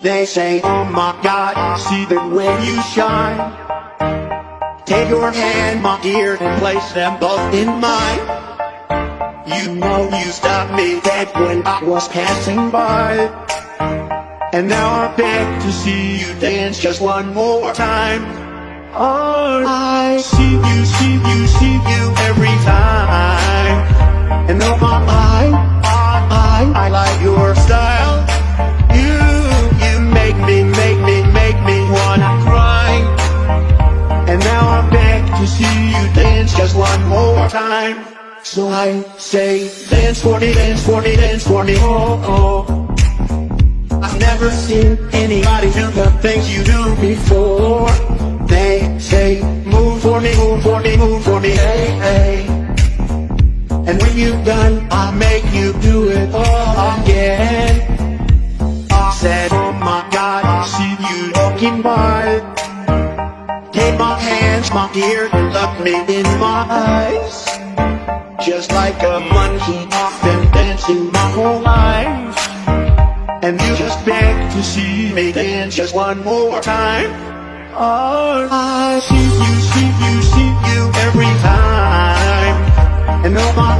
They say, oh my God, see the way you shine. Take your hand, my dear, and place them both in mine. You know you stopped me dead when I was passing by, and now I beg to see you dance just one more time. Oh, I see you every time. And oh my, I like your style. You make me wanna cry. And now I beg to see you dance just one more time. So I say, dance for me, dance for me, dance for me, oh, oh. I've never seen anybody do the things you do before. They say, move for me, move for me, move for me, hey, hey. And when you've done, I'll make you do it all again. I said, oh my God, I see you walking by. Take my hands, my dear, and look me in my eyes. Just like a monkey, I've been dancing my whole life. And you just beg to see me dance just one more time. Oh, I see you every time. And oh my